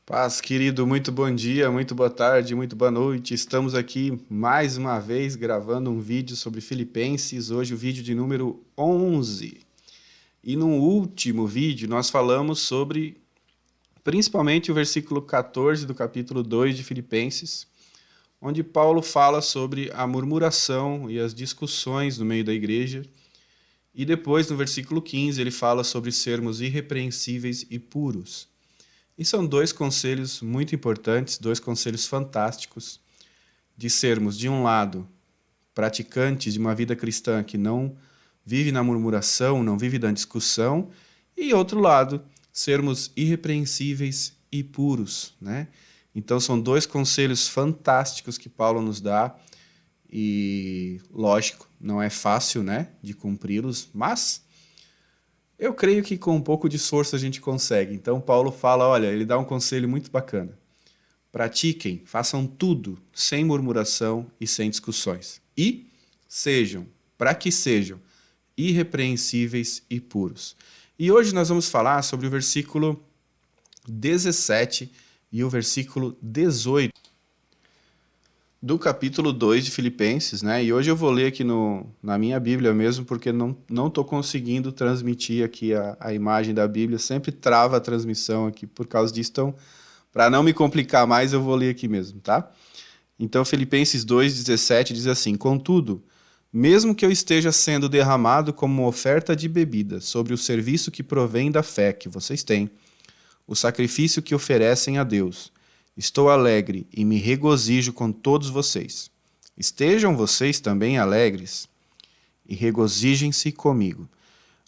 Paz, querido, muito bom dia, muito boa tarde, muito boa noite. Estamos aqui mais uma vez gravando um vídeo sobre Filipenses, hoje o vídeo de número 11. E no último vídeo nós falamos sobre principalmente o versículo 14 do capítulo 2 de Filipenses, onde Paulo fala sobre a murmuração e as discussões no meio da igreja. E depois, no versículo 15, ele fala sobre sermos irrepreensíveis e puros. E são dois conselhos muito importantes, dois conselhos fantásticos de sermos, de um lado, praticantes de uma vida cristã que não vive na murmuração, não vive na discussão, e outro lado, sermos irrepreensíveis e puros, né? Então são dois conselhos fantásticos que Paulo nos dá e, lógico, não é fácil, né, de cumpri-los, mas eu creio que com um pouco de esforço a gente consegue. Então Paulo fala, olha, ele dá um conselho muito bacana. Pratiquem, façam tudo sem murmuração e sem discussões. E sejam, para que sejam, irrepreensíveis e puros. E hoje nós vamos falar sobre o versículo 17 e o versículo 18 do capítulo 2 de Filipenses, né? E hoje eu vou ler aqui na minha Bíblia mesmo, porque não estou conseguindo transmitir aqui a imagem da Bíblia, sempre trava a transmissão aqui por causa disso, então, para não me complicar mais, eu vou ler aqui mesmo, tá? Então, Filipenses 2,17 diz assim, contudo, mesmo que eu esteja sendo derramado como uma oferta de bebida sobre o serviço que provém da fé que vocês têm, o sacrifício que oferecem a Deus, estou alegre e me regozijo com todos vocês. Estejam vocês também alegres e regozijem-se comigo.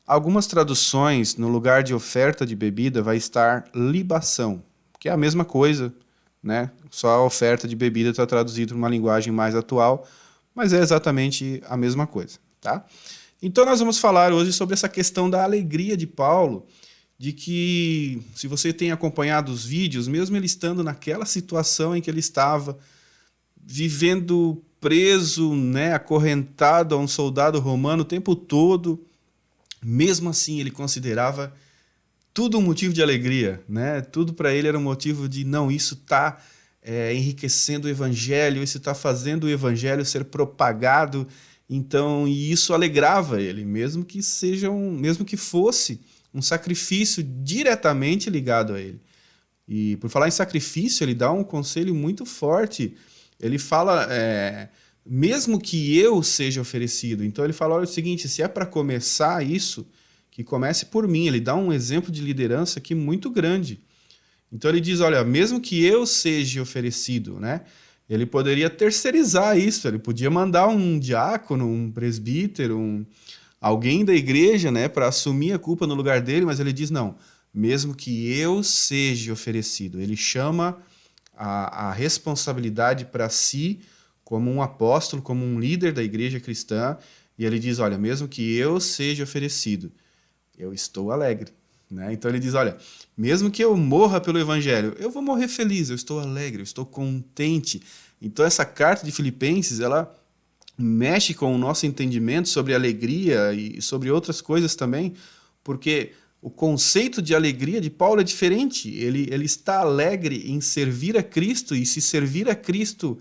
Algumas traduções, no lugar de oferta de bebida, vai estar libação, que é a mesma coisa, né? Só a oferta de bebida está traduzido para uma linguagem mais atual, mas é exatamente a mesma coisa, tá? Então nós vamos falar hoje sobre essa questão da alegria de Paulo, de que, se você tem acompanhado os vídeos, mesmo ele estando naquela situação em que ele estava, vivendo preso, né, acorrentado a um soldado romano o tempo todo, mesmo assim ele considerava tudo um motivo de alegria, né? Tudo para ele era um motivo de, não, isso está enriquecendo o evangelho, isso está fazendo o evangelho ser propagado, então, e isso alegrava ele, mesmo que fosse um sacrifício diretamente ligado a ele. E por falar em sacrifício, ele dá um conselho muito forte. Ele fala, mesmo que eu seja oferecido. Então ele fala, olha, o seguinte, se é para começar isso, que comece por mim. Ele dá um exemplo de liderança aqui muito grande. Então ele diz, olha, mesmo que eu seja oferecido, né? Ele poderia terceirizar isso, ele podia mandar um diácono, um presbítero, alguém da igreja, né, para assumir a culpa no lugar dele, mas ele diz, não, mesmo que eu seja oferecido. Ele chama a responsabilidade para si como um apóstolo, como um líder da igreja cristã, e ele diz, olha, mesmo que eu seja oferecido, eu estou alegre. Né? Então ele diz, olha, mesmo que eu morra pelo evangelho, eu vou morrer feliz, eu estou alegre, eu estou contente. Então essa carta de Filipenses, ela mexe com o nosso entendimento sobre alegria e sobre outras coisas também, porque o conceito de alegria de Paulo é diferente. Ele está alegre em servir a Cristo, e se servir a Cristo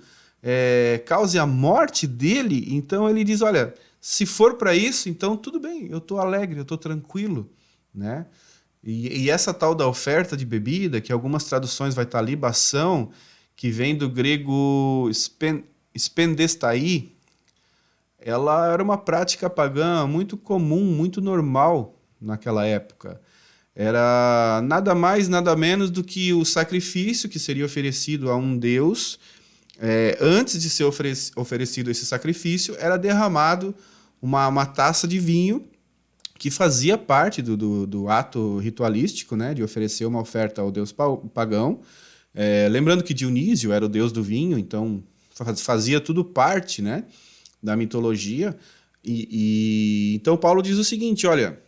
cause a morte dele, então ele diz, olha, se for para isso, então tudo bem, eu estou alegre, eu estou tranquilo, né? E essa tal da oferta de bebida, que algumas traduções vai estar libação, que vem do grego spendestai, ela era uma prática pagã muito comum, muito normal naquela época. Era nada mais, nada menos do que o sacrifício que seria oferecido a um deus. Antes de ser oferecido esse sacrifício, era derramado uma taça de vinho que fazia parte do ato ritualístico, né, de oferecer uma oferta ao deus pagão. Lembrando que Dionísio era o deus do vinho, então fazia tudo parte, né, da mitologia. Então Paulo diz o seguinte, olha,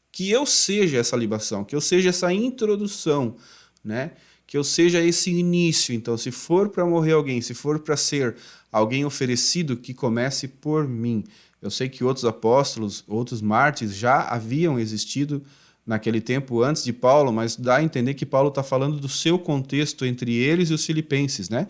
que eu seja essa libação, que eu seja essa introdução, né? Que eu seja esse início. Então, se for para morrer alguém, se for para ser alguém oferecido, que comece por mim. Eu sei que outros apóstolos, outros mártires já haviam existido naquele tempo antes de Paulo, mas dá a entender que Paulo está falando do seu contexto entre eles e os filipenses, né?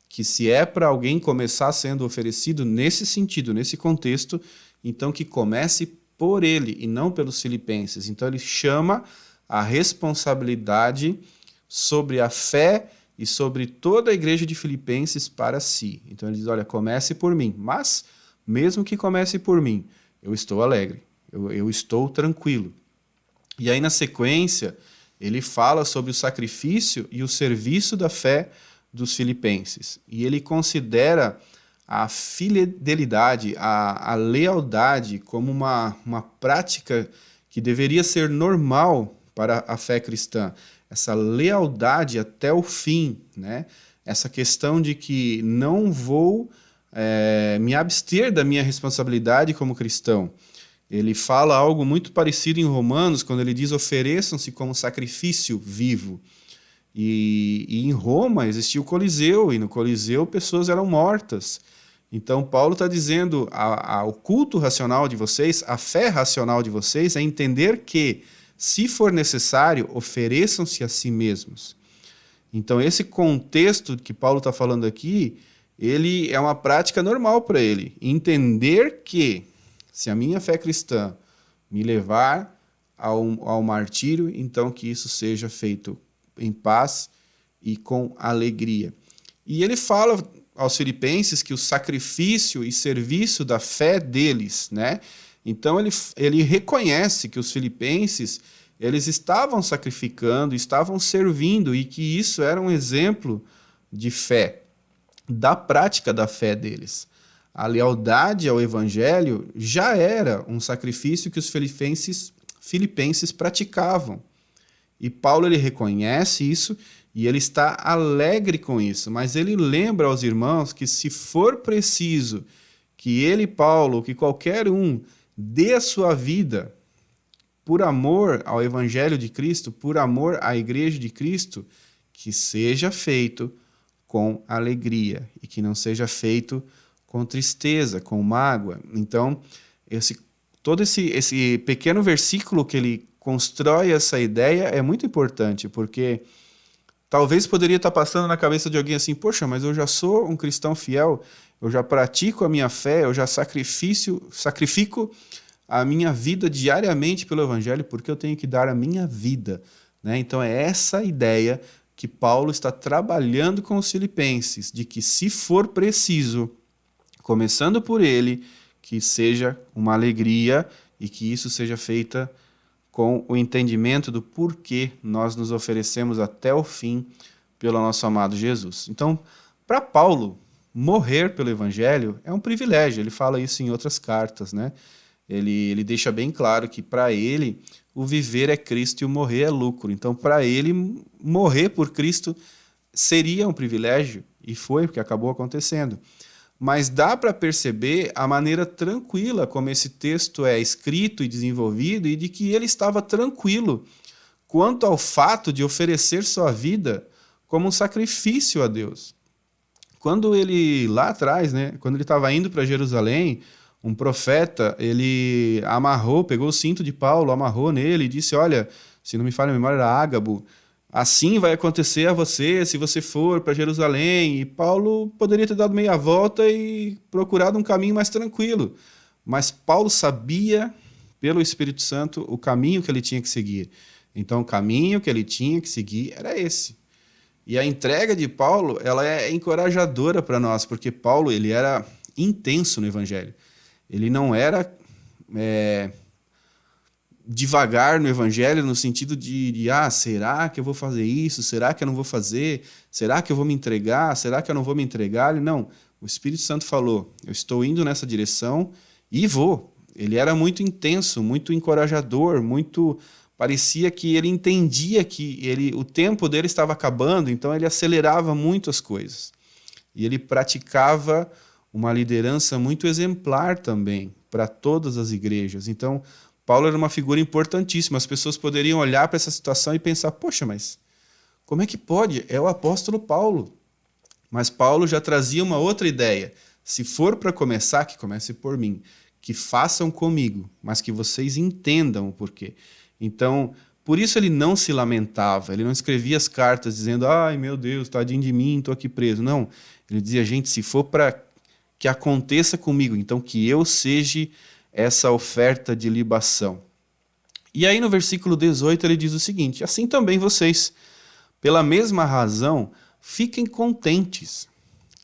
Que se é para alguém começar sendo oferecido nesse sentido, nesse contexto, então que comece por ele e não pelos filipenses. Então ele chama a responsabilidade sobre a fé e sobre toda a igreja de Filipenses para si. Então ele diz, olha, comece por mim, mas mesmo que comece por mim, eu estou alegre, eu estou tranquilo. E aí na sequência, ele fala sobre o sacrifício e o serviço da fé dos filipenses. E ele considera a fidelidade, a lealdade como uma prática que deveria ser normal para a fé cristã. Essa lealdade até o fim, né? Essa questão de que não vou me abster da minha responsabilidade como cristão. Ele fala algo muito parecido em Romanos, quando ele diz ofereçam-se como sacrifício vivo. E em Roma existia o Coliseu, e no Coliseu pessoas eram mortas. Então Paulo está dizendo, o culto racional de vocês, a fé racional de vocês é entender que, se for necessário, ofereçam-se a si mesmos. Então esse contexto que Paulo está falando aqui, ele é uma prática normal para ele. Entender que, se a minha fé cristã me levar ao martírio, então que isso seja feito em paz e com alegria. E ele fala aos filipenses que o sacrifício e serviço da fé deles, né? Então ele reconhece que os filipenses, eles estavam sacrificando, estavam servindo, e que isso era um exemplo de fé, da prática da fé deles. A lealdade ao evangelho já era um sacrifício que os filipenses praticavam. E Paulo ele reconhece isso e ele está alegre com isso, mas ele lembra aos irmãos que, se for preciso que ele, Paulo, que qualquer um dê a sua vida por amor ao evangelho de Cristo, por amor à igreja de Cristo, que seja feito com alegria e que não seja feito com tristeza, com mágoa. Então, todo esse pequeno versículo que ele constrói essa ideia é muito importante, porque talvez poderia estar passando na cabeça de alguém assim, poxa, mas eu já sou um cristão fiel, eu já pratico a minha fé, eu já sacrifico a minha vida diariamente pelo evangelho, porque eu tenho que dar a minha vida, né? Então é essa ideia que Paulo está trabalhando com os filipenses, de que, se for preciso, começando por ele, que seja uma alegria e que isso seja feita com o entendimento do porquê nós nos oferecemos até o fim pelo nosso amado Jesus. Então, para Paulo, morrer pelo evangelho é um privilégio. Ele fala isso em outras cartas, né? Ele deixa bem claro que, para ele, o viver é Cristo e o morrer é lucro. Então, para ele, morrer por Cristo seria um privilégio, e foi, porque acabou acontecendo. Mas dá para perceber a maneira tranquila como esse texto é escrito e desenvolvido, e de que ele estava tranquilo quanto ao fato de oferecer sua vida como um sacrifício a Deus. Quando ele, lá atrás, né, quando ele estava indo para Jerusalém, um profeta, ele pegou o cinto de Paulo, amarrou nele e disse, olha, se não me falha a memória, era Ágabo, assim vai acontecer a você se você for para Jerusalém. E Paulo poderia ter dado meia volta e procurado um caminho mais tranquilo. Mas Paulo sabia, pelo Espírito Santo, o caminho que ele tinha que seguir. Então, o caminho que ele tinha que seguir era esse. E a entrega de Paulo, ela é encorajadora para nós, porque Paulo, ele era intenso no evangelho. Ele não era devagar no evangelho, no sentido de será que eu vou fazer isso? Será que eu não vou fazer? Será que eu vou me entregar? Será que eu não vou me entregar? Não, o Espírito Santo falou, eu estou indo nessa direção e vou. Ele era muito intenso, muito encorajador, parecia que ele entendia que o tempo dele estava acabando, então ele acelerava muito as coisas. E ele praticava uma liderança muito exemplar também para todas as igrejas. Então, Paulo era uma figura importantíssima. As pessoas poderiam olhar para essa situação e pensar, poxa, mas como é que pode? É o apóstolo Paulo. Mas Paulo já trazia uma outra ideia. Se for para começar, que comece por mim. Que façam comigo, mas que vocês entendam o porquê. Então, por isso ele não se lamentava, ele não escrevia as cartas dizendo, ai meu Deus, tadinho de mim, estou aqui preso. Não, ele dizia, gente, se for para que aconteça comigo, então que eu seja essa oferta de libação. E aí no versículo 18 ele diz o seguinte, assim também vocês, pela mesma razão, fiquem contentes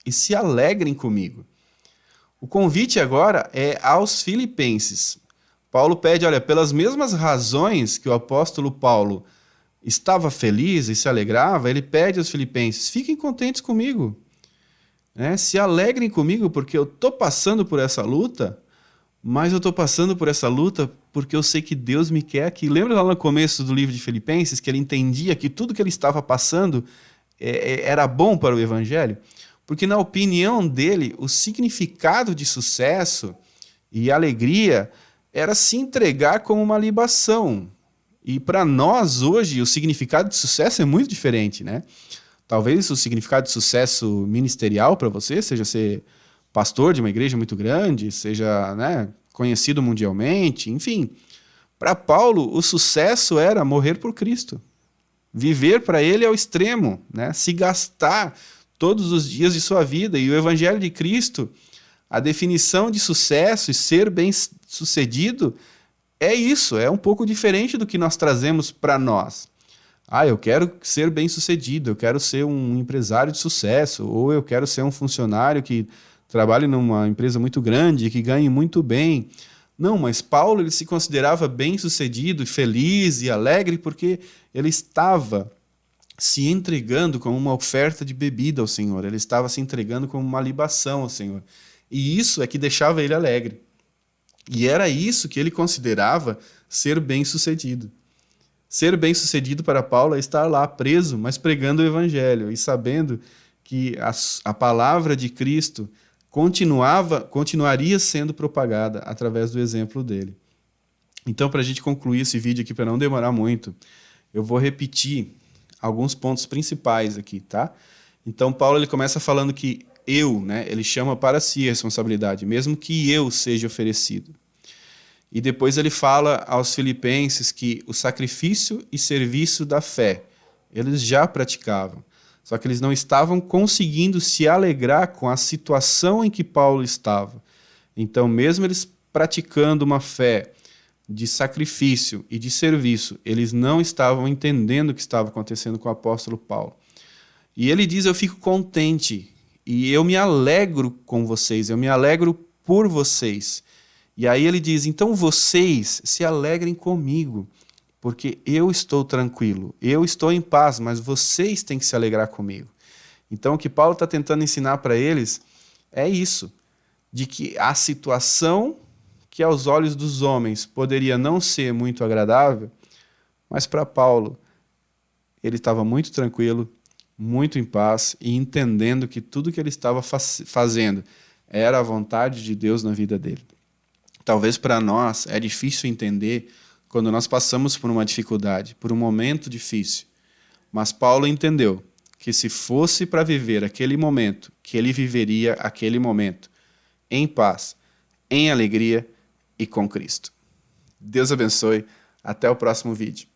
e se alegrem comigo. O convite agora é aos filipenses. Paulo pede, olha, pelas mesmas razões que o apóstolo Paulo estava feliz e se alegrava, ele pede aos filipenses, fiquem contentes comigo, né? Se alegrem comigo porque eu estou passando por essa luta, mas eu estou passando por essa luta porque eu sei que Deus me quer aqui. Lembra lá no começo do livro de Filipenses que ele entendia que tudo que ele estava passando era bom para o evangelho? Porque na opinião dele, o significado de sucesso e alegria era se entregar como uma libação. E para nós hoje, o significado de sucesso é muito diferente, né? Talvez o significado de sucesso ministerial para você seja ser pastor de uma igreja muito grande, seja, né, conhecido mundialmente, enfim. Para Paulo, o sucesso era morrer por Cristo. Viver para ele ao extremo, né? Se gastar todos os dias de sua vida. E o Evangelho de Cristo, a definição de sucesso e ser bem-sucedido é isso, é um pouco diferente do que nós trazemos para nós. Ah, eu quero ser bem-sucedido, eu quero ser um empresário de sucesso, ou eu quero ser um funcionário que trabalhe numa empresa muito grande, que ganhe muito bem. Não, mas Paulo ele se considerava bem-sucedido, feliz e alegre porque ele estava se entregando como uma oferta de bebida ao Senhor, ele estava se entregando como uma libação ao Senhor. E isso é que deixava ele alegre. E era isso que ele considerava ser bem-sucedido. Ser bem-sucedido para Paulo é estar lá preso, mas pregando o evangelho e sabendo que a palavra de Cristo continuaria sendo propagada através do exemplo dele. Então, para a gente concluir esse vídeo aqui, para não demorar muito, eu vou repetir alguns pontos principais aqui, tá? Então, Paulo ele começa falando que né, ele chama para si a responsabilidade, mesmo que eu seja oferecido. E depois ele fala aos filipenses que o sacrifício e serviço da fé, eles já praticavam. Só que eles não estavam conseguindo se alegrar com a situação em que Paulo estava. Então, mesmo eles praticando uma fé de sacrifício e de serviço, eles não estavam entendendo o que estava acontecendo com o apóstolo Paulo. E ele diz, eu fico contente e eu me alegro com vocês, eu me alegro por vocês. E aí ele diz, então vocês se alegrem comigo, porque eu estou tranquilo, eu estou em paz, mas vocês têm que se alegrar comigo. Então o que Paulo está tentando ensinar para eles é isso, de que a situação que aos olhos dos homens poderia não ser muito agradável, mas para Paulo ele estava muito tranquilo, muito em paz e entendendo que tudo que ele estava fazendo era a vontade de Deus na vida dele. Talvez para nós é difícil entender quando nós passamos por uma dificuldade, por um momento difícil. Mas Paulo entendeu que se fosse para viver aquele momento, que ele viveria aquele momento em paz, em alegria e com Cristo. Deus abençoe. Até o próximo vídeo.